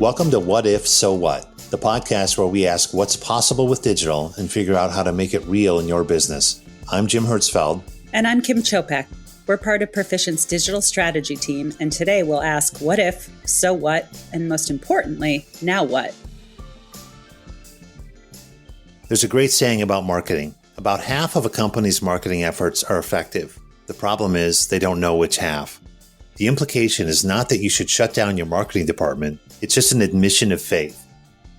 Welcome to What If, So What, the podcast where we ask what's possible with digital and figure out how to make it real in your business. I'm Jim Hertzfeld. And I'm Kim Chopek. We're part of Perficient's digital strategy team, and today we'll ask what if, so what, and most importantly, now what? There's a great saying about marketing. About half of a company's marketing efforts are effective. The problem is they don't know which half. The implication is not that you should shut down your marketing department. It's just an admission of faith.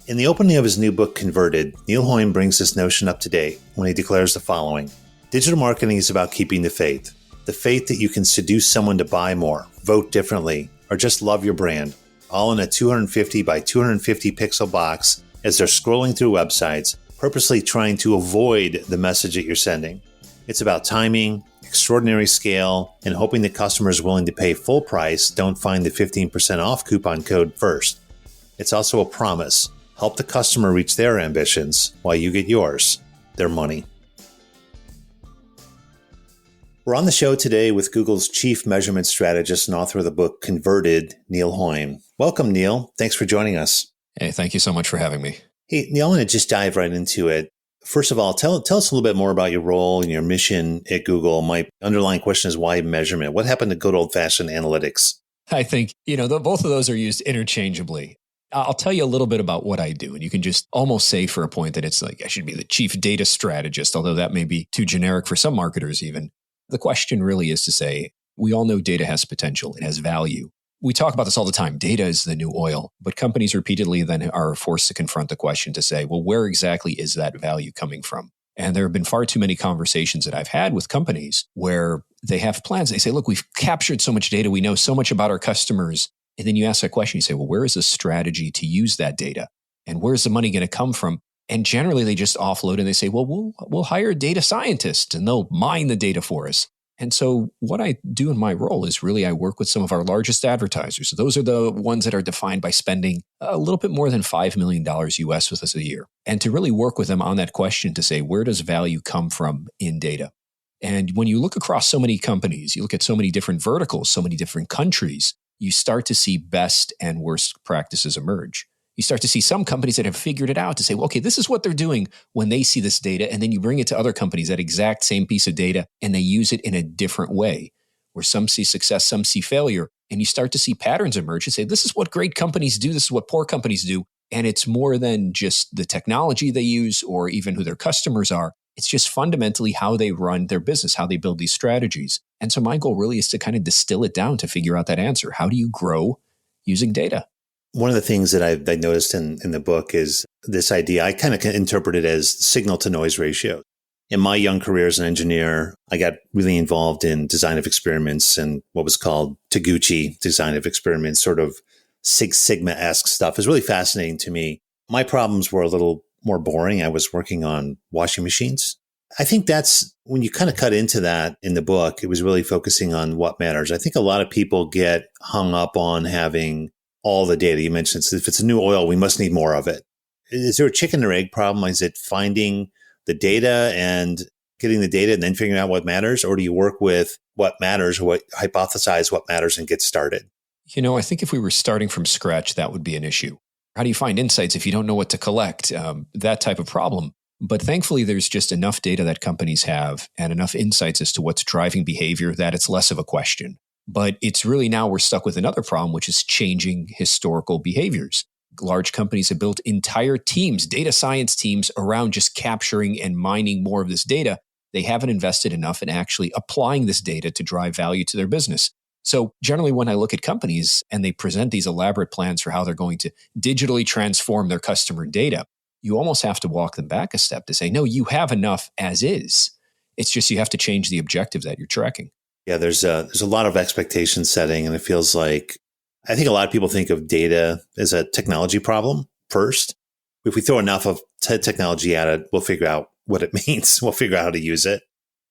In the opening of his new book, Converted, Neil Hoyne brings this notion up to date when he declares the following. Digital marketing is about keeping the faith that you can seduce someone to buy more, vote differently, or just love your brand, all in a 250 by 250 pixel box as they're scrolling through websites, purposely trying to avoid the message that you're sending. It's about timing, extraordinary scale, and hoping that customers willing to pay full price don't find the 15% off coupon code first. It's also a promise. Help the customer reach their ambitions while you get yours, their money. We're on the show today with Google's Chief Measurement Strategist and author of the book Converted, Neil Hoyne. Welcome, Neil. Thanks for joining us. Hey, thank you so much for having me. Hey, Neil, I want to just dive right into it. First of all, tell us a little bit more about your role and your mission at Google. My underlying question is why measurement? What happened to good old-fashioned analytics? I think, both of those are used interchangeably. I'll tell you a little bit about what I do, and you can just almost say for a point that it's like I should be the chief data strategist, although that may be too generic for some marketers even. The question really is to say, we all know data has potential, it has value. We talk about this all the time. Data is the new oil, but companies repeatedly then are forced to confront the question to say, well, where exactly is that value coming from? And there have been far too many conversations that I've had with companies where they have plans. They say, look, we've captured so much data. We know so much about our customers. And then you ask that question, you say, well, where is the strategy to use that data? And where's the money going to come from? And generally they just offload and they say, well, we'll hire a data scientist and they'll mine the data for us. And so what I do in my role is really I work with some of our largest advertisers. So those are the ones that are defined by spending a little bit more than $5 million US with us a year. And to really work with them on that question to say, where does value come from in data? And when you look across so many companies, you look at so many different verticals, so many different countries, you start to see best and worst practices emerge. You start to see some companies that have figured it out to say, well, okay, this is what they're doing when they see this data. And then you bring it to other companies, that exact same piece of data, and they use it in a different way, where some see success, some see failure. And you start to see patterns emerge and say, this is what great companies do. This is what poor companies do. And it's more than just the technology they use or even who their customers are. It's just fundamentally how they run their business, how they build these strategies. And so my goal really is to kind of distill it down to figure out that answer. How do you grow using data? One of the things that I noticed in the book is this idea. I kind of interpret it as signal to noise ratio. In my young career as an engineer, I got really involved in design of experiments and what was called Taguchi design of experiments, sort of Six Sigma-esque stuff. It was really fascinating to me. My problems were a little more boring. I was working on washing machines. I think that's when you kind of cut into that in the book, it was really focusing on what matters. I think a lot of people get hung up on having all the data. You mentioned if it's a new oil, we must need more of it. Is there a chicken or egg problem? Is it finding the data and getting the data and then figuring out what matters? Or do you work with what matters, hypothesize what matters and get started? I think if we were starting from scratch, that would be an issue. How do you find insights if you don't know what to collect? That type of problem. But thankfully, there's just enough data that companies have and enough insights as to what's driving behavior that it's less of a question. But it's really now we're stuck with another problem, which is changing historical behaviors. Large companies have built entire teams, data science teams, around just capturing and mining more of this data. They haven't invested enough in actually applying this data to drive value to their business. So generally, when I look at companies and they present these elaborate plans for how they're going to digitally transform their customer data, you almost have to walk them back a step to say, no, you have enough as is. It's just you have to change the objective that you're tracking. Yeah, there's a lot of expectation setting, and it feels like I think a lot of people think of data as a technology problem first. If we throw enough of technology at it, we'll figure out what it means. We'll figure out how to use it.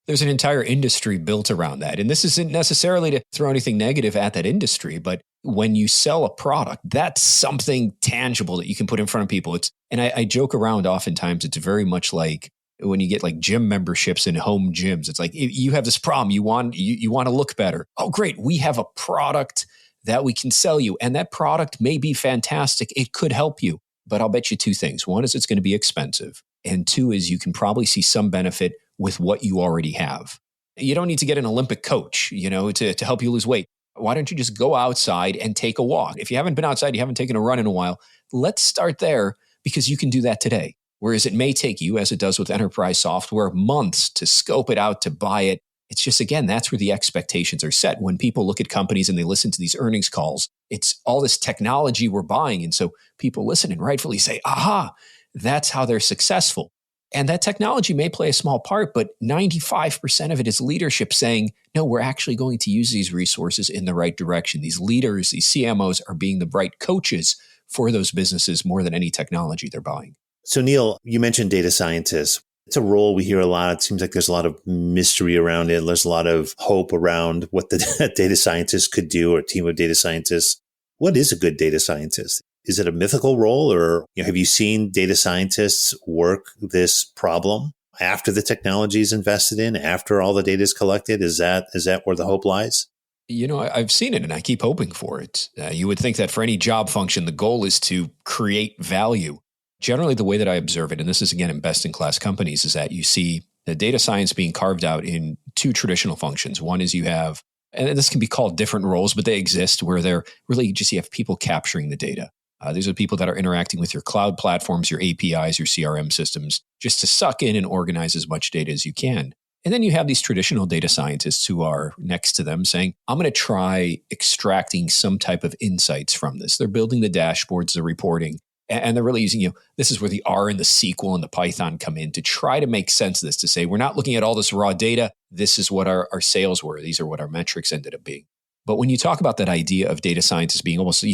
There's an entire industry built around that. And this isn't necessarily to throw anything negative at that industry, but when you sell a product, that's something tangible that you can put in front of people. And I joke around oftentimes, it's very much like when you get like gym memberships in home gyms. It's like, you have this problem, you want to look better. Oh, great. We have a product that we can sell you. And that product may be fantastic. It could help you. But I'll bet you two things. One is it's going to be expensive. And two is you can probably see some benefit with what you already have. You don't need to get an Olympic coach, to help you lose weight. Why don't you just go outside and take a walk? If you haven't been outside, you haven't taken a run in a while, let's start there because you can do that today. Whereas it may take you, as it does with enterprise software, months to scope it out, to buy it. It's just, again, that's where the expectations are set. When people look at companies and they listen to these earnings calls, it's all this technology we're buying. And so people listen and rightfully say, aha, that's how they're successful. And that technology may play a small part, but 95% of it is leadership saying, no, we're actually going to use these resources in the right direction. These leaders, these CMOs are being the right coaches for those businesses more than any technology they're buying. So Neil, you mentioned data scientists. It's a role we hear a lot. It seems like there's a lot of mystery around it. There's a lot of hope around what the data scientists could do or a team of data scientists. What is a good data scientist? Is it a mythical role, or have you seen data scientists work this problem after the technology is invested in, after all the data is collected? Is that where the hope lies? I've seen it and I keep hoping for it. You would think that for any job function, the goal is to create value. Generally, the way that I observe it, and this is again in best-in-class companies, is that you see the data science being carved out in two traditional functions. One is you have, and this can be called different roles, but they exist where they're really just you have people capturing the data. These are people that are interacting with your cloud platforms, your APIs, your CRM systems, just to suck in and organize as much data as you can. And then you have these traditional data scientists who are next to them saying, I'm going to try extracting some type of insights from this. They're building the dashboards, the reporting, and they're really using, this is where the R and the SQL and the Python come in to try to make sense of this, to say, we're not looking at all this raw data. This is what our sales were. These are what our metrics ended up being. But when you talk about that idea of data scientists being almost,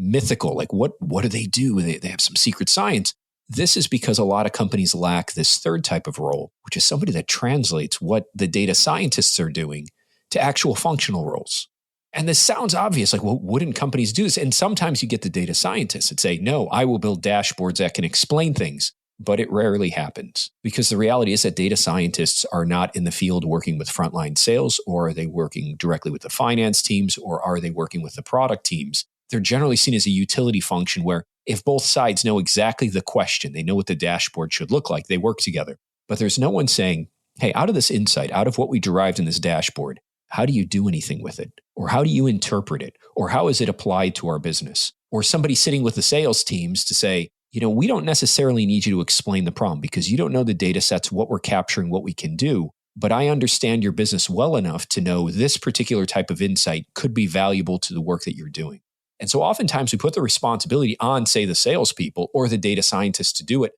mythical, like what do they do? They have some secret science. This is because a lot of companies lack this third type of role, which is somebody that translates what the data scientists are doing to actual functional roles. And this sounds obvious, like, well, wouldn't companies do this? And sometimes you get the data scientists that say, no, I will build dashboards that can explain things. But it rarely happens because the reality is that data scientists are not in the field working with frontline sales, or are they working directly with the finance teams, or are they working with the product teams? They're generally seen as a utility function where if both sides know exactly the question, they know what the dashboard should look like, they work together. But there's no one saying, hey, out of this insight, out of what we derived in this dashboard, how do you do anything with it? Or how do you interpret it? Or how is it applied to our business? Or somebody sitting with the sales teams to say, we don't necessarily need you to explain the problem because you don't know the data sets, what we're capturing, what we can do. But I understand your business well enough to know this particular type of insight could be valuable to the work that you're doing. And so oftentimes we put the responsibility on, say, the salespeople or the data scientists to do it.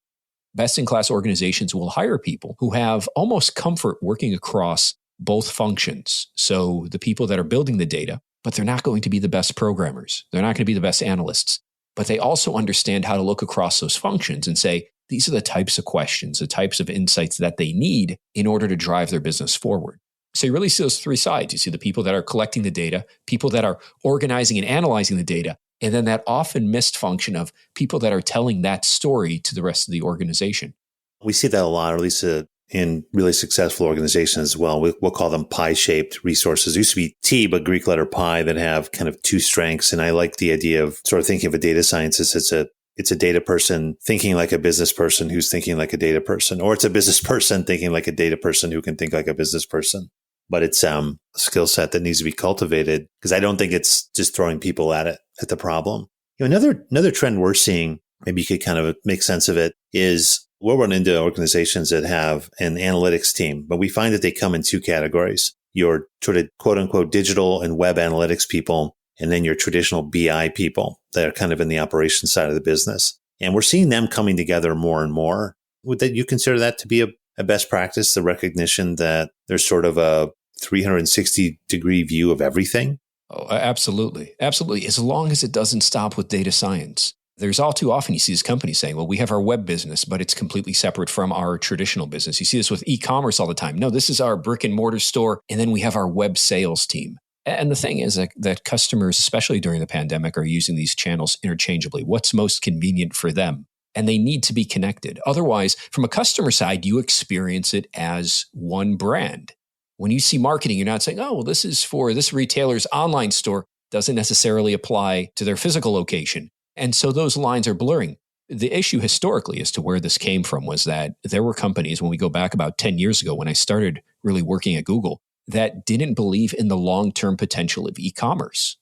Best-in-class organizations will hire people who have almost comfort working across both functions. So the people that are building the data, but they're not going to be the best programmers. They're not going to be the best analysts. But they also understand how to look across those functions and say, these are the types of questions, the types of insights that they need in order to drive their business forward. So you really see those three sides. You see the people that are collecting the data, people that are organizing and analyzing the data, and then that often missed function of people that are telling that story to the rest of the organization. We see that a lot, or at least in really successful organizations as well. We'll call them pie-shaped resources. It used to be T, but Greek letter pi, that have kind of two strengths. And I like the idea of sort of thinking of a data scientist. It's a data person thinking like a business person who's thinking like a data person, or it's a business person thinking like a data person who can think like a business person. But it's a skill set that needs to be cultivated, because I don't think it's just throwing people at the problem. Another trend we're seeing, maybe you could kind of make sense of it, is we'll run into organizations that have an analytics team, but we find that they come in two categories. Your sort of quote unquote digital and web analytics people, and then your traditional BI people that are kind of in the operations side of the business. And we're seeing them coming together more and more. Would you consider that to be a best practice, the recognition that there's sort of a 360-degree view of everything? Oh, absolutely. Absolutely. As long as it doesn't stop with data science. There's all too often you see these companies saying, well, we have our web business, but it's completely separate from our traditional business. You see this with e-commerce all the time. No, this is our brick and mortar store, and then we have our web sales team. And the thing is that customers, especially during the pandemic, are using these channels interchangeably. What's most convenient for them? And they need to be connected. Otherwise, from a customer side, you experience it as one brand. When you see marketing, you're not saying, oh, well, this is for this retailer's online store. doesn't necessarily apply to their physical location. And so those lines are blurring. The issue historically as to where this came from was that there were companies, when we go back about 10 years ago, when I started really working at Google, that didn't believe in the long-term potential of e-commerce.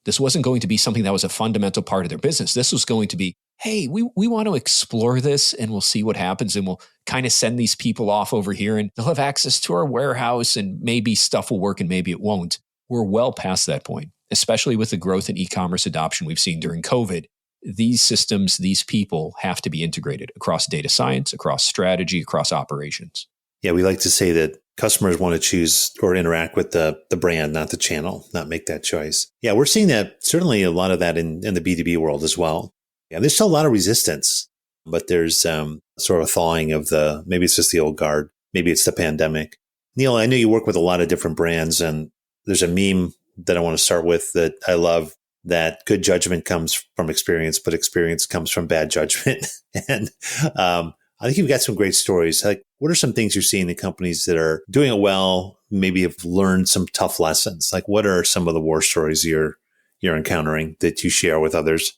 This wasn't going to be something that was a fundamental part of their business. This was going to be, hey, we want to explore this and we'll see what happens and we'll kind of send these people off over here and they'll have access to our warehouse and maybe stuff will work and maybe it won't. We're well past that point, especially with the growth in e-commerce adoption we've seen during COVID. These systems, these people have to be integrated across data science, across strategy, across operations. Yeah, we like to say that customers want to choose or interact with the brand, not the channel, not make that choice. Yeah, we're seeing that, certainly a lot of that in the B2B world as well. Yeah, there's still a lot of resistance, but there's sort of a thawing of maybe it's just the old guard. Maybe it's the pandemic. Neil, I know you work with a lot of different brands, and there's a meme that I want to start with that I love, that good judgment comes from experience, but experience comes from bad judgment. And I think you've got some great stories. Like, what are some things you're seeing in companies that are doing it well, maybe have learned some tough lessons? Like, what are some of the war stories you're encountering that you share with others?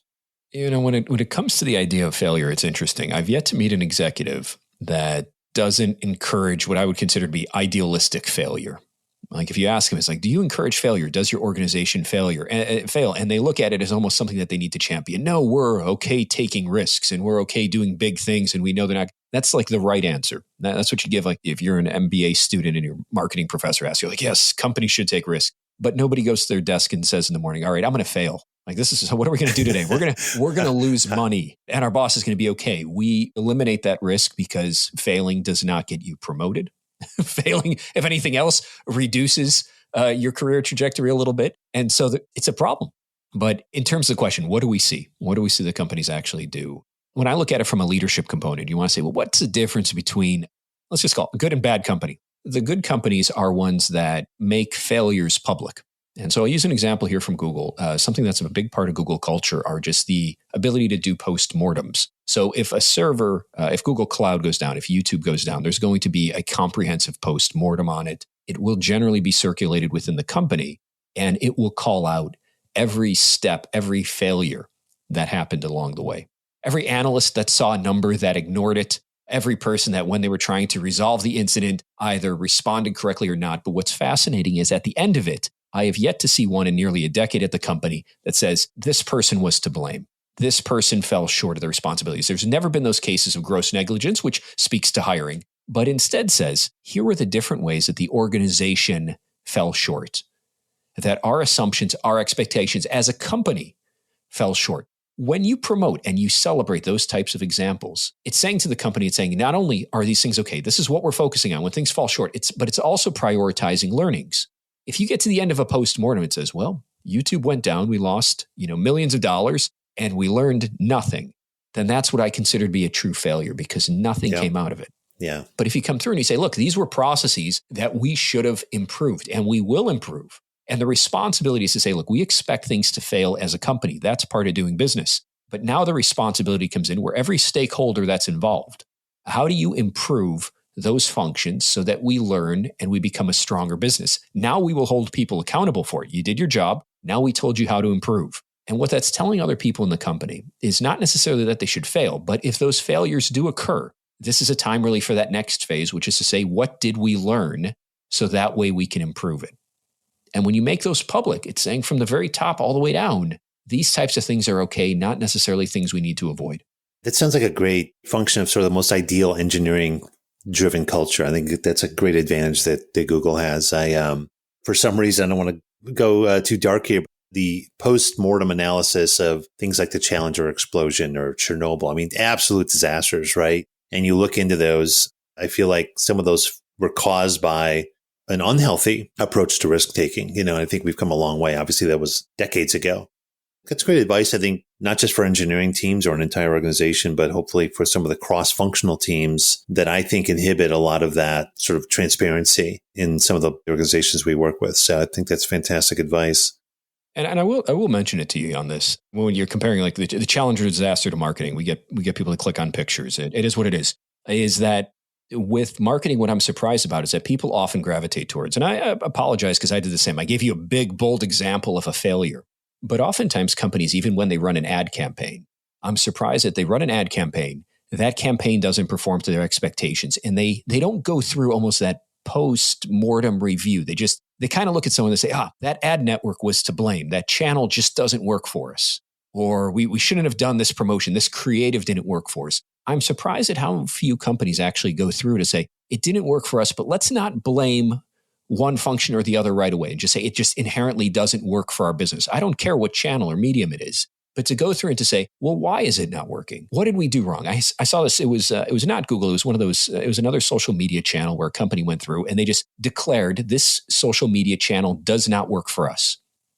You know, when it comes to the idea of failure, it's interesting. I've yet to meet an executive that doesn't encourage what I would consider to be idealistic failure. Like, if you ask them, it's like, do you encourage failure? Does your organization fail? And they look at it as almost something that they need to champion. No, we're okay taking risks and we're okay doing big things. And we know they're not. That's like the right answer. That's what you give. Like, if you're an MBA student and your marketing professor asks you, like, yes, companies should take risks. But nobody goes to their desk and says in the morning, all right, I'm going to fail. Like, what are we going to do today? We're going to lose money and our boss is going to be okay. We eliminate that risk because failing does not get you promoted. Failing, if anything else, reduces your career trajectory a little bit. And so it's a problem. But in terms of the question, what do we see? What do we see the companies actually do? When I look at it from a leadership component, you want to say, well, what's the difference between, let's just call it good and bad company? The good companies are ones that make failures public. And so I use an example here from Google. Something that's a big part of Google culture are just the ability to do postmortems. So if a server, if Google Cloud goes down, if YouTube goes down, there's going to be a comprehensive postmortem on it. It will generally be circulated within the company, and it will call out every step, every failure that happened along the way. Every analyst that saw a number that ignored it, every person that when they were trying to resolve the incident either responded correctly or not. But what's fascinating is at the end of it, I have yet to see one in nearly a decade at the company that says this person was to blame. This person fell short of their responsibilities. There's never been those cases of gross negligence, which speaks to hiring, but instead says, here are the different ways that the organization fell short, that our assumptions, our expectations as a company fell short. When you promote and you celebrate those types of examples, it's saying to the company, it's saying, not only are these things okay, this is what we're focusing on when things fall short, but it's also prioritizing learnings. If you get to the end of a postmortem, it says, well, YouTube went down, we lost, millions of dollars, and we learned nothing, then that's what I consider to be a true failure because nothing came out of it. Yeah. But if you come through and you say, look, these were processes that we should have improved and we will improve. And the responsibility is to say, look, we expect things to fail as a company. That's part of doing business. But now the responsibility comes in where every stakeholder that's involved, how do you improve those functions so that we learn and we become a stronger business? Now we will hold people accountable for it. You did your job. Now we told you how to improve. And what that's telling other people in the company is not necessarily that they should fail, but if those failures do occur, this is a time really for that next phase, which is to say, what did we learn so that way we can improve it? And when you make those public, it's saying from the very top all the way down, these types of things are okay, not necessarily things we need to avoid. That sounds like a great function of sort of the most ideal engineering-driven culture. I think that's a great advantage that Google has. For some reason, I don't want to go too dark here, but the post-mortem analysis of things like the Challenger explosion or Chernobyl, I mean, absolute disasters, right? And you look into those, I feel like some of those were caused by an unhealthy approach to risk-taking. I think we've come a long way. Obviously, that was decades ago. That's great advice, I think, not just for engineering teams or an entire organization, but hopefully for some of the cross-functional teams that I think inhibit a lot of that sort of transparency in some of the organizations we work with. So I think that's fantastic advice. And I will mention it to you on this. When you're comparing like the Challenger disaster to marketing, we get people to click on pictures. It is what it is that With marketing, what I'm surprised about is that people often gravitate towards, and I apologize because I did the same. I gave you a big, bold example of a failure. But oftentimes companies, even when they run an ad campaign, I'm surprised that they run an ad campaign, that campaign doesn't perform to their expectations. And they don't go through almost that post-mortem review. They kind of look at someone and say, that ad network was to blame. That channel just doesn't work for us. Or we shouldn't have done this promotion. This creative didn't work for us. I'm surprised at how few companies actually go through to say, it didn't work for us, but let's not blame one function or the other right away and just say it just inherently doesn't work for our business. I don't care what channel or medium it is, but to go through and to say, well, why is it not working? What did we do wrong? I saw this. It was not Google. It was one of those. It was another social media channel where a company went through and they just declared this social media channel does not work for us.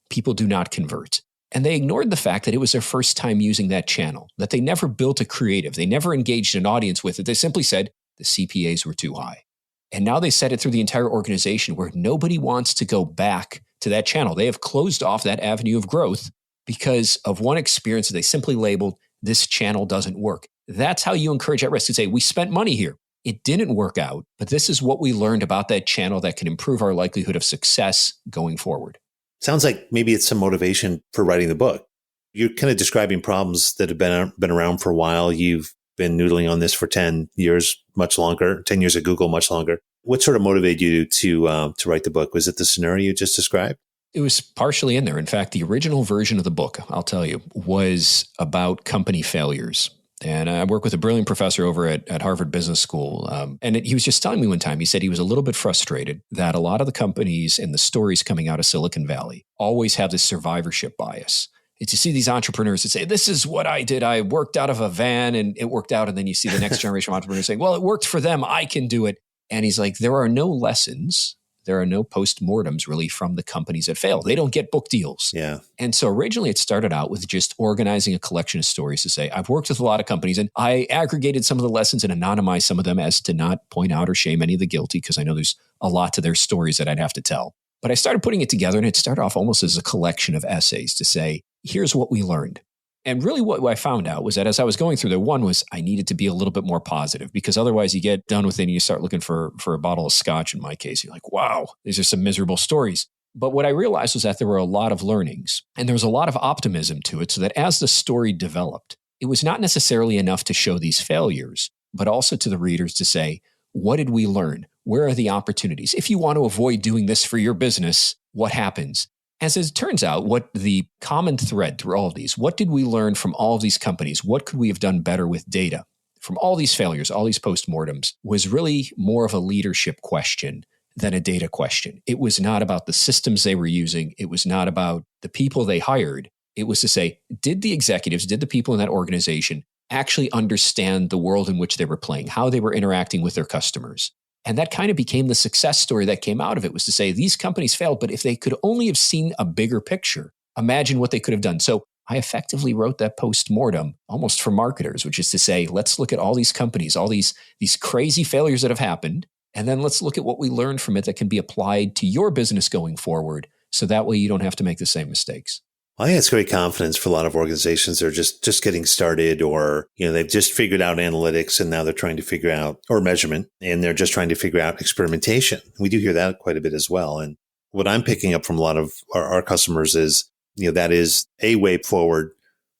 People do not convert. And they ignored the fact that it was their first time using that channel, that they never built a creative. They never engaged an audience with it. They simply said the CPAs were too high. And now they set it through the entire organization where nobody wants to go back to that channel. They have closed off that avenue of growth because of one experience that they simply labeled, this channel doesn't work. That's how you encourage at risk to say, we spent money here. It didn't work out, but this is what we learned about that channel that can improve our likelihood of success going forward. Sounds like maybe it's some motivation for writing the book. You're kind of describing problems that have been around for a while. You've been noodling on this for 10 years, much longer, 10 years at Google, much longer. What sort of motivated you to write the book? Was it the scenario you just described? It was partially in there. In fact, the original version of the book, I'll tell you, was about company failures. And I work with a brilliant professor over at Harvard Business School. He was just telling me one time, he said he was a little bit frustrated that a lot of the companies and the stories coming out of Silicon Valley always have this survivorship bias. It's you see these entrepreneurs that say, this is what I did. I worked out of a van and it worked out. And then you see the next generation of entrepreneurs saying, well, it worked for them. I can do it. And he's like, there are no lessons. There are no postmortems really from the companies that fail. They don't get book deals. Yeah. And so originally it started out with just organizing a collection of stories to say, I've worked with a lot of companies and I aggregated some of the lessons and anonymized some of them as to not point out or shame any of the guilty because I know there's a lot to their stories that I'd have to tell. But I started putting it together and it started off almost as a collection of essays to say, here's what we learned. And really what I found out was that as I was going through there, one was I needed to be a little bit more positive because otherwise you get done with it and you start looking for a bottle of scotch in my case. You're like, wow, these are some miserable stories. But what I realized was that there were a lot of learnings and there was a lot of optimism to it so that as the story developed, it was not necessarily enough to show these failures, but also to the readers to say, what did we learn? Where are the opportunities? If you want to avoid doing this for your business, what happens? As it turns out, what the common thread through all of these, what did we learn from all of these companies? What could we have done better with data? From all these failures, all these postmortems, was really more of a leadership question than a data question. It was not about the systems they were using. It was not about the people they hired. It was to say, did the executives, did the people in that organization actually understand the world in which they were playing, how they were interacting with their customers? And that kind of became the success story that came out of it was to say these companies failed, but if they could only have seen a bigger picture, imagine what they could have done. So I effectively wrote that post-mortem almost for marketers, which is to say, let's look at all these companies, all these crazy failures that have happened. And then let's look at what we learned from it that can be applied to your business going forward. So that way you don't have to make the same mistakes. I think it's great confidence for a lot of organizations. They're just getting started or, they've just figured out analytics and now they're trying to figure out or measurement and they're just trying to figure out experimentation. We do hear that quite a bit as well. And what I'm picking up from a lot of our customers is, that is a way forward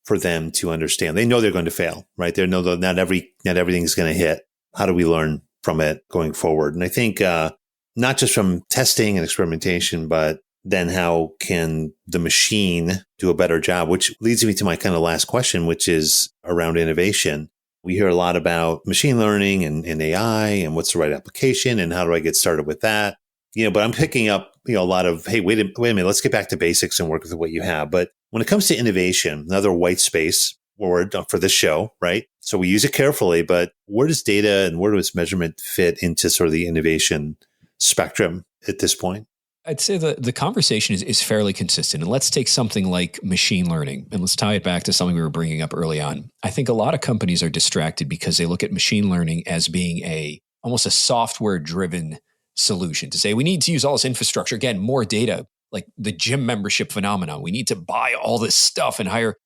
for them to understand. They know they're going to fail, right? They know that not everything's going to hit. How do we learn from it going forward? And I think, not just from testing and experimentation, but then how can the machine do a better job? Which leads me to my kind of last question, which is around innovation. We hear a lot about machine learning and AI and what's the right application and how do I get started with that? But I'm picking up, a lot of, hey, wait a minute, let's get back to basics and work with what you have. But when it comes to innovation, another white space word for this show, right? So we use it carefully, but where does data and where does measurement fit into sort of the innovation spectrum at this point? I'd say the conversation is fairly consistent. And let's take something like machine learning and let's tie it back to something we were bringing up early on. I think a lot of companies are distracted because they look at machine learning as being almost a software-driven solution to say, we need to use all this infrastructure, again, more data, like the gym membership phenomenon. We need to buy all this stuff and hire,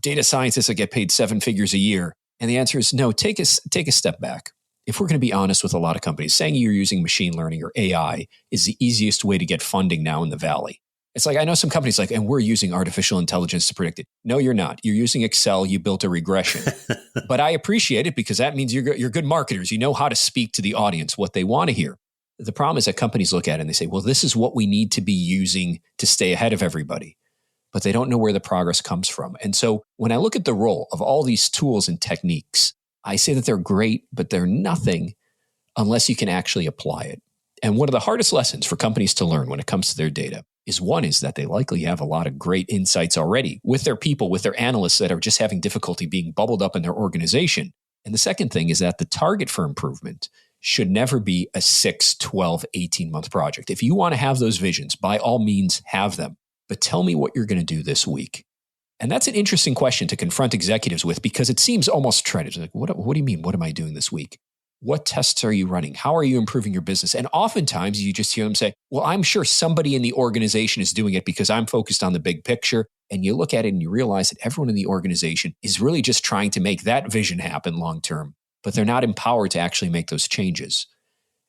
data scientists that get paid 7 figures a year. And the answer is no, take a step back. if we're going to be honest with a lot of companies, saying you're using machine learning or AI is the easiest way to get funding now in the Valley. It's like, I know some companies like, and we're using artificial intelligence to predict it. No, you're not. You're using Excel. You built a regression. But I appreciate it because that means you're good marketers. You know how to speak to the audience, what they want to hear. The problem is that companies look at it and they say, well, this is what we need to be using to stay ahead of everybody. But they don't know where the progress comes from. And so when I look at the role of all these tools and techniques, I say that they're great, but they're nothing unless you can actually apply it. And one of the hardest lessons for companies to learn when it comes to their data is that they likely have a lot of great insights already with their people, with their analysts that are just having difficulty being bubbled up in their organization. And the second thing is that the target for improvement should never be a 6, 12, 18-month project. If you want to have those visions, by all means, have them. But tell me what you're going to do this week. And that's an interesting question to confront executives with because it seems almost trite. Like, what do you mean? What am I doing this week? What tests are you running? How are you improving your business? And oftentimes you just hear them say, well, I'm sure somebody in the organization is doing it because I'm focused on the big picture. And you look at it and you realize that everyone in the organization is really just trying to make that vision happen long term, but they're not empowered to actually make those changes.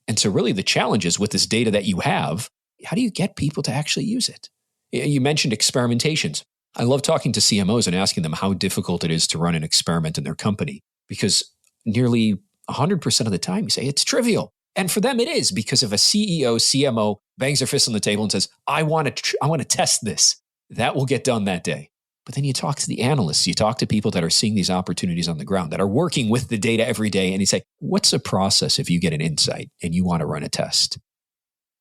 And so really the challenge is with this data that you have, how do you get people to actually use it? You mentioned experimentations. I love talking to CMOs and asking them how difficult it is to run an experiment in their company because nearly 100% of the time you say it's trivial. And for them it is because if a CEO, CMO bangs their fist on the table and says, I want to test this, that will get done that day. But then you talk to the analysts, you talk to people that are seeing these opportunities on the ground, that are working with the data every day. And you say, what's the process if you get an insight and you want to run a test?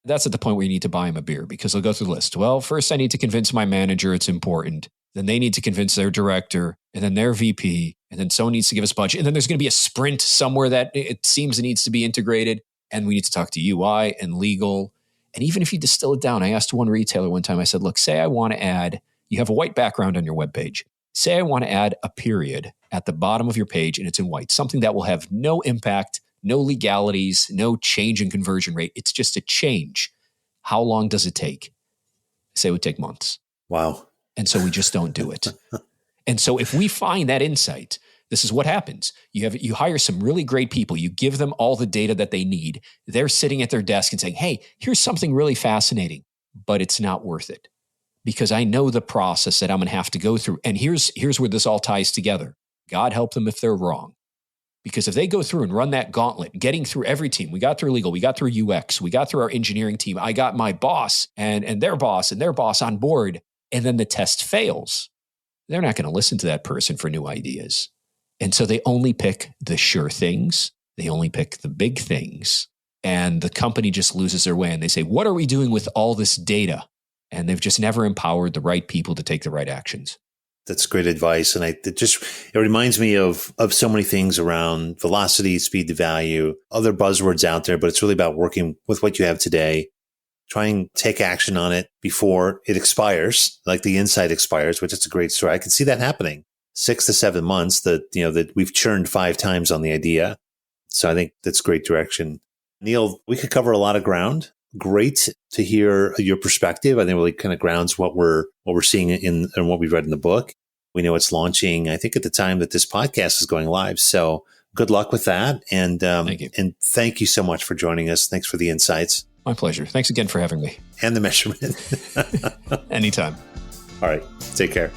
That's at the point where you need to buy them a beer because they'll go through the list. Well, first I need to convince my manager it's important. Then they need to convince their director and then their VP. And then someone needs to give us budget. And then there's going to be a sprint somewhere that it seems it needs to be integrated. And we need to talk to UI and legal. And even if you distill it down, I asked one retailer one time, I said, look, say I want to add, you have a white background on your webpage. Say I want to add a period at the bottom of your page and it's in white, something that will have no impact, no legalities, no change in conversion rate. It's just a change. How long does it take? I say it would take months. Wow. And so we just don't do it. And so if we find that insight, this is what happens. You hire some really great people. You give them all the data that they need. They're sitting at their desk and saying, hey, here's something really fascinating, but it's not worth it because I know the process that I'm going to have to go through. And here's where this all ties together. God help them if they're wrong. Because if they go through and run that gauntlet, getting through every team, we got through legal, we got through UX, we got through our engineering team, I got my boss and their boss on board, and then the test fails, they're not going to listen to that person for new ideas. And so they only pick the sure things. They only pick the big things. And the company just loses their way. And they say, what are we doing with all this data? And they've just never empowered the right people to take the right actions. That's great advice. And it reminds me of so many things around velocity, speed to value, other buzzwords out there, but it's really about working with what you have today. Try and take action on it before it expires, like the insight expires, which is a great story. I can see that happening. 6 to 7 months that we've churned 5 times on the idea. So I think that's great direction. Neal, we could cover a lot of ground. Great to hear your perspective. I think it really kind of grounds what we're seeing in what we've read in the book. We know it's launching, I think, at the time that this podcast is going live. So good luck with that. And thank you. And thank you so much for joining us. Thanks for the insights. My pleasure. Thanks again for having me. And the measurement. Anytime. All right. Take care.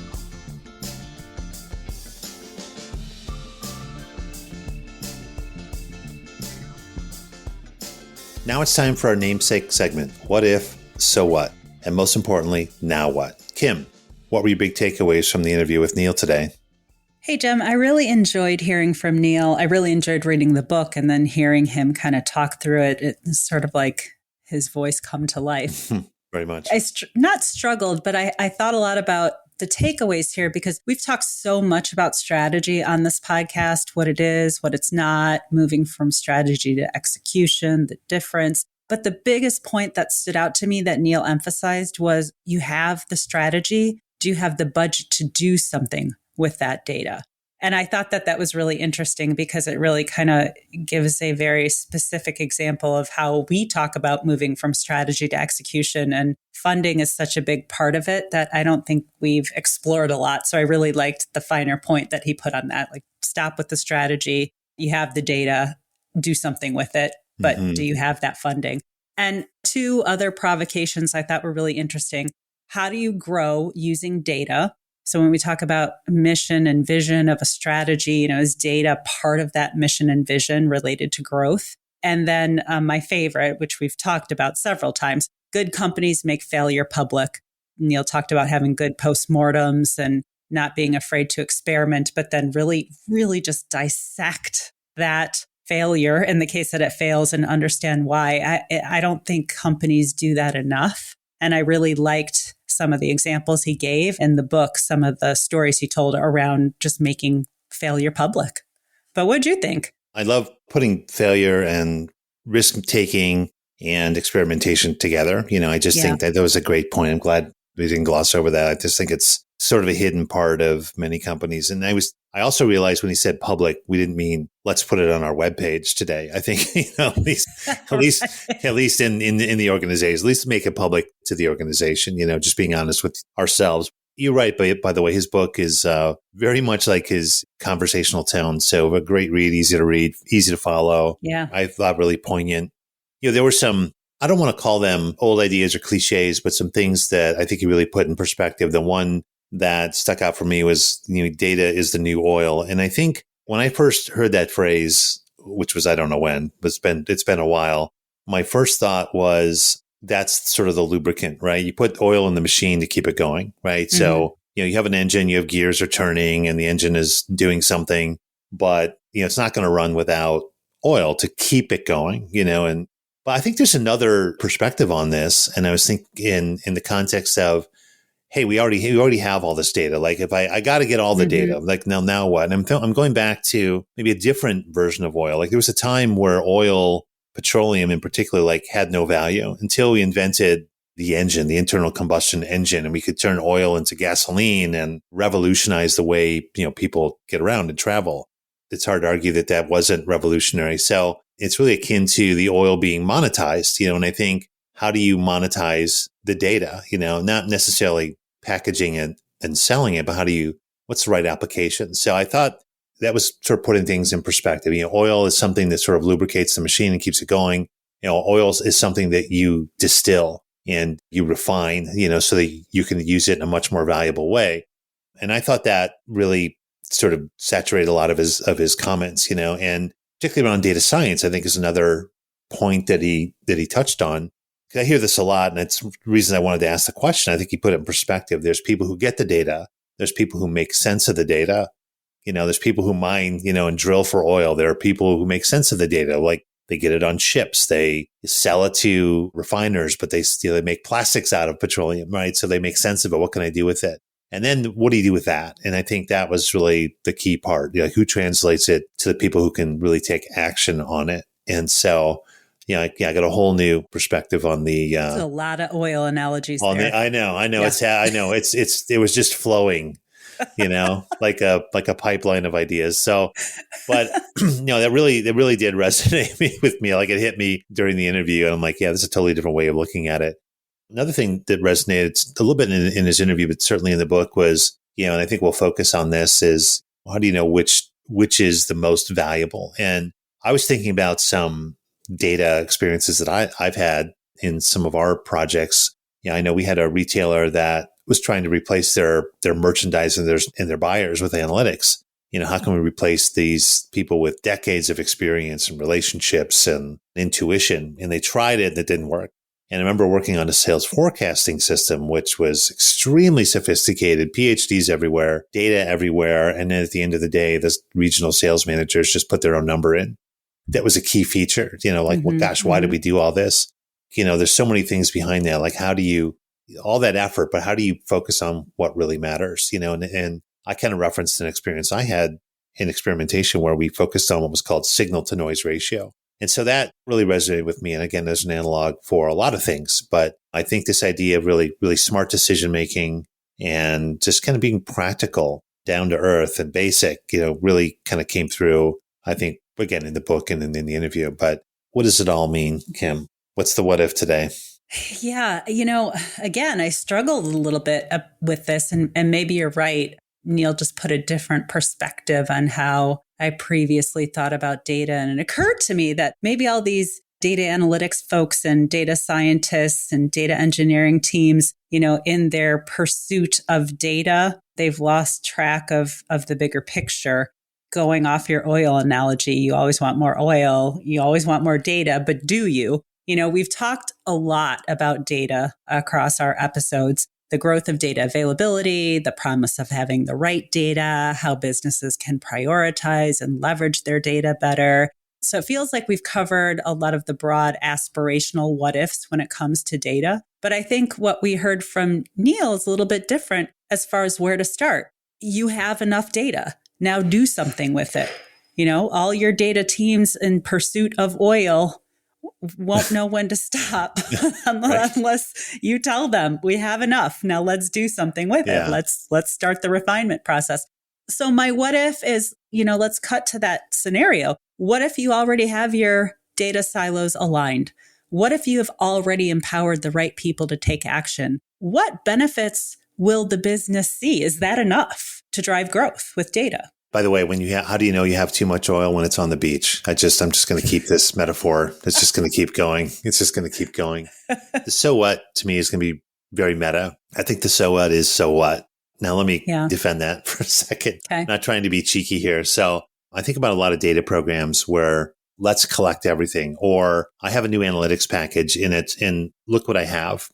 Now it's time for our namesake segment. What if, so what? And most importantly, now what? Kim, what were your big takeaways from the interview with Neal today? Hey, Jim, I really enjoyed hearing from Neal. I really enjoyed reading the book and then hearing him kind of talk through it. It's sort of like his voice come to life. Very much. I not struggled, but I thought a lot about the takeaways here because we've talked so much about strategy on this podcast, what it is, what it's not, moving from strategy to execution, the difference. But the biggest point that stood out to me that Neal emphasized was you have the strategy. Do you have the budget to do something with that data? And I thought that was really interesting because it really kind of gives a very specific example of how we talk about moving from strategy to execution. And funding is such a big part of it that I don't think we've explored a lot. So I really liked the finer point that he put on that, like stop with the strategy. You have the data. do something with it, but do you have that funding? And two other provocations I thought were really interesting. How do you grow using data? So when we talk about mission and vision of a strategy, is data part of that mission and vision related to growth? And then my favorite, which we've talked about several times, good companies make failure public. Neil talked about having good postmortems and not being afraid to experiment, but then really, really just dissect that failure in the case that it fails and understand why. I don't think companies do that enough. And I really liked some of the examples he gave in the book, some of the stories he told around just making failure public. But what'd you think? I love putting failure and risk taking and experimentation together. I just think that was a great point. I'm glad we didn't gloss over that. I just think it's sort of a hidden part of many companies. And I also realized when he said public, we didn't mean let's put it on our webpage today. I think, at least in the organization, at least make it public to the organization, just being honest with ourselves. You're right. But by the way, his book is very much like his conversational tone. So a great read, easy to read, easy to follow. Yeah. I thought really poignant. There were some, I don't want to call them old ideas or cliches, but some things that I think he really put in perspective. The one that stuck out for me was, data is the new oil. And I think when I first heard that phrase, which was, I don't know when, but it's been a while, my first thought was that's sort of the lubricant, right? You put oil in the machine to keep it going, right? Mm-hmm. So, you have an engine, you have gears are turning and the engine is doing something, but, it's not going to run without oil to keep it going, but I think there's another perspective on this. And I was thinking in the context of, hey, we already have all this data. Like if I got to get all the data, like now what? And I'm going back to maybe a different version of oil. Like there was a time where oil, petroleum in particular, like had no value until we invented the engine, the internal combustion engine, and we could turn oil into gasoline and revolutionize the way, people get around and travel. It's hard to argue that wasn't revolutionary. So it's really akin to the oil being monetized, and I think, how do you monetize the data? Not necessarily packaging it and selling it, but what's the right application? So I thought that was sort of putting things in perspective. Oil is something that sort of lubricates the machine and keeps it going. Oil is something that you distill and you refine, so that you can use it in a much more valuable way. And I thought that really sort of saturated a lot of his comments, and particularly around data science, I think is another point that he touched on. I hear this a lot, and it's the reason I wanted to ask the question. I think he put it in perspective. There's people who get the data. There's people who make sense of the data. There's people who mine, and drill for oil. There are people who make sense of the data. Like they get it on ships. They sell it to refiners, but they make plastics out of petroleum, right? So they make sense of it. What can I do with it? And then what do you do with that? And I think that was really the key part. Who translates it to the people who can really take action on it? And so, I got a whole new perspective on the. There's a lot of oil analogies there. I know. Yeah. It was just flowing, like a pipeline of ideas. So, but that really did resonate with me. Like it hit me during the interview, and I'm like, yeah, this is a totally different way of looking at it. Another thing that resonated a little bit in his interview, but certainly in the book was, and I think we'll focus on this, is how do you know which is the most valuable? And I was thinking about some data experiences that I've had in some of our projects. I know we had a retailer that was trying to replace their merchandise and their buyers with analytics. How can we replace these people with decades of experience and relationships and intuition? And they tried it, and it didn't work. And I remember working on a sales forecasting system, which was extremely sophisticated, PhDs everywhere, data everywhere. And then at the end of the day, the regional sales managers just put their own number in. That was a key feature, well, gosh, why did we do all this? There's so many things behind that. Like, how do you, all that effort, but how do you focus on what really matters? And I kind of referenced an experience I had in experimentation where we focused on what was called signal to noise ratio. And so that really resonated with me. And again, there's an analog for a lot of things, but I think this idea of really, really smart decision making and just kind of being practical, down to earth and basic, really kind of came through, I think, again, in the book and in the interview. But what does it all mean, Kim? What's the what if today? Yeah. Again, I struggled a little bit with this, and maybe you're right. Neil just put a different perspective on how I previously thought about data. And it occurred to me that maybe all these data analytics folks and data scientists and data engineering teams, in their pursuit of data, they've lost track of the bigger picture. Going off your oil analogy, you always want more oil, you always want more data, but do you? We've talked a lot about data across our episodes, the growth of data availability, the promise of having the right data, how businesses can prioritize and leverage their data better. So it feels like we've covered a lot of the broad aspirational what ifs when it comes to data. But I think what we heard from Neil is a little bit different as far as where to start. You have enough data. Now do something with it. All your data teams in pursuit of oil won't know when to stop unless you tell them we have enough. Now let's do something with it. Let's start the refinement process. So my what if is, let's cut to that scenario. What if you already have your data silos aligned? What if you have already empowered the right people to take action? What benefits will the business see? Is that enough to drive growth with data? By the way, how do you know you have too much oil when it's on the beach? I'm just going to keep this metaphor. It's just going to keep going. It's just going to keep going. The so what to me is going to be very meta. I think the so what is so what. Now let me defend that for a second. Okay. I'm not trying to be cheeky here. So I think about a lot of data programs where let's collect everything, or I have a new analytics package in it and look what I have,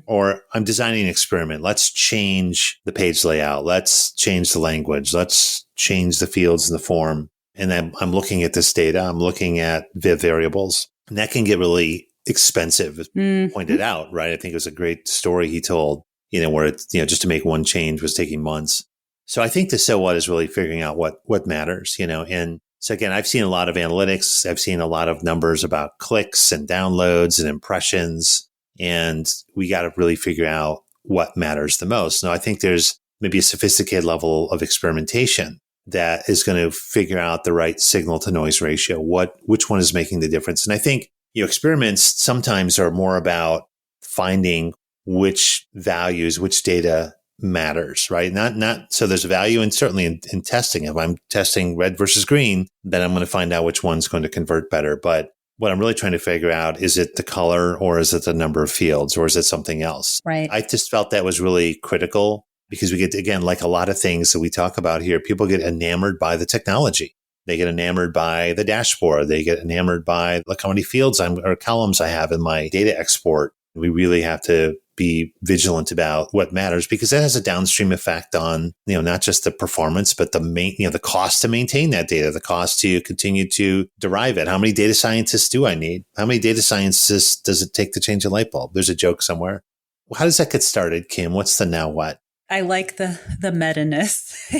or I'm designing an experiment. Let's change the page layout. Let's change the language. Let's change the fields in the form. And then I'm looking at this data. I'm looking at the variables, and that can get really expensive, as pointed out, right? I think it was a great story he told, where it's, just to make one change was taking months. So I think the so what is really figuring out what matters, and so again, I've seen a lot of analytics. I've seen a lot of numbers about clicks and downloads and impressions, and we got to really figure out what matters the most. Now, I think there's maybe a sophisticated level of experimentation that is going to figure out the right signal to noise ratio, which one is making the difference. And I think, experiments sometimes are more about finding which values, which data matters, right? Not so there's value in certainly in testing. If I'm testing red versus green, then I'm going to find out which one's going to convert better. But what I'm really trying to figure out, is it the color, or is it the number of fields, or is it something else? Right. I just felt that was really critical, because we get, again, like a lot of things that we talk about here, people get enamored by the technology. They get enamored by the dashboard. They get enamored by, look how many fields or columns I have in my data export. We really have to be vigilant about what matters, because that has a downstream effect on, not just the performance, but the cost to maintain that data, the cost to continue to derive it. How many data scientists do I need? How many data scientists does it take to change a light bulb? There's a joke somewhere. Well, how does that get started, Kim? What's the now what? I like the meta-ness.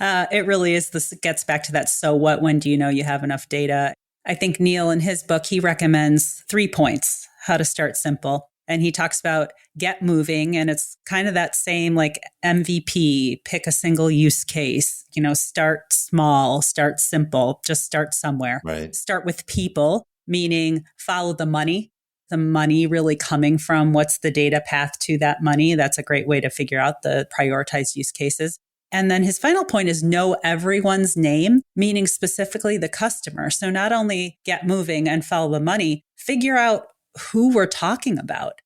It really is. This gets back to that. So what, when do you know you have enough data? I think Neil, in his book, he recommends 3 points, how to start simple. And he talks about get moving. And it's kind of that same like MVP, pick a single use case, start small, start simple, just start somewhere. Right. Start with people, meaning follow the money really coming from what's the data path to that money. That's a great way to figure out the prioritized use cases. And then his final point is know everyone's name, meaning specifically the customer. So not only get moving and follow the money, figure out who we're talking about.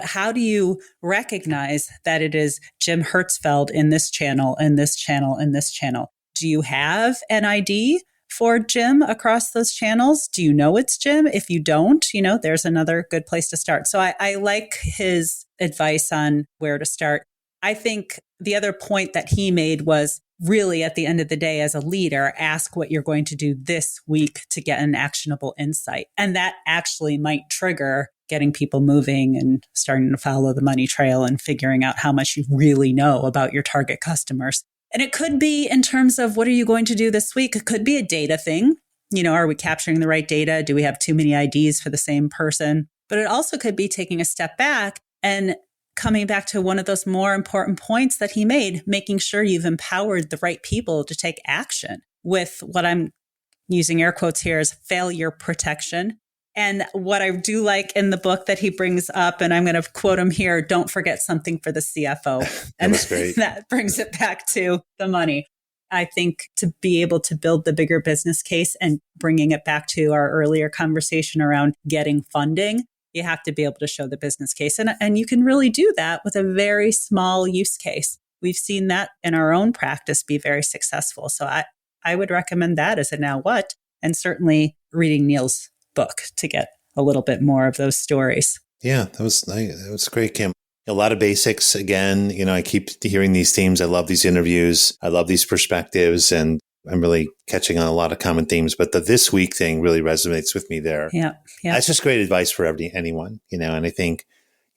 How do you recognize that it is Jim Hertzfeld in this channel, in this channel, in this channel? Do you have an ID for Jim across those channels? Do you know it's Jim? If you don't, there's another good place to start. So I like his advice on where to start. I think the other point that he made was really at the end of the day, as a leader, ask what you're going to do this week to get an actionable insight. And that actually might trigger getting people moving and starting to follow the money trail and figuring out how much you really know about your target customers. And it could be in terms of what are you going to do this week? It could be a data thing. Are we capturing the right data? Do we have too many IDs for the same person? But it also could be taking a step back and coming back to one of those more important points that he made, making sure you've empowered the right people to take action with what I'm using air quotes here is failure protection. And what I do like in the book that he brings up, and I'm going to quote him here, don't forget something for the CFO. And That's great. That brings it back to the money. I think to be able to build the bigger business case and bringing it back to our earlier conversation around getting funding, you have to be able to show the business case. And you can really do that with a very small use case. We've seen that in our own practice be very successful. So I would recommend that as a now what, and certainly reading Neil's book to get a little bit more of those stories. Yeah, that was great, Kim. A lot of basics. Again, I keep hearing these themes. I love these interviews. I love these perspectives, and I'm really catching on a lot of common themes. But the this week thing really resonates with me there. Yeah. That's just great advice for anyone, and I think,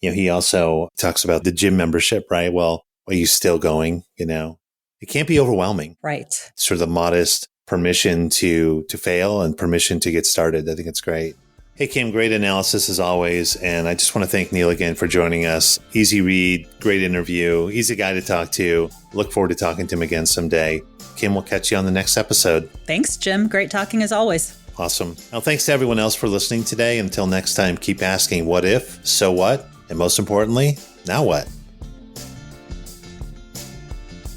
he also talks about the gym membership, right? Well, are you still going? It can't be overwhelming. Right. Sort of the modest permission to fail and permission to get started. I think it's great. Hey, Kim, great analysis as always. And I just want to thank Neil again for joining us. Easy read, great interview, easy guy to talk to. Look forward to talking to him again someday. Kim, we'll catch you on the next episode. Thanks, Jim. Great talking as always. Awesome. Now, thanks to everyone else for listening today. Until next time, keep asking what if, so what, and most importantly, now what?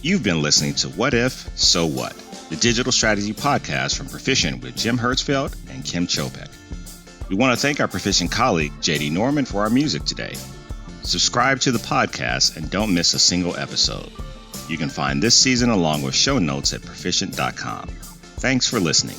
You've been listening to What If, So What, the digital strategy podcast from Perficient with Jim Hertzfeld and Kim Chopek. We want to thank our Perficient colleague, JD Norman, for our music today. Subscribe to the podcast and don't miss a single episode. You can find this season along with show notes at perficient.com. Thanks for listening.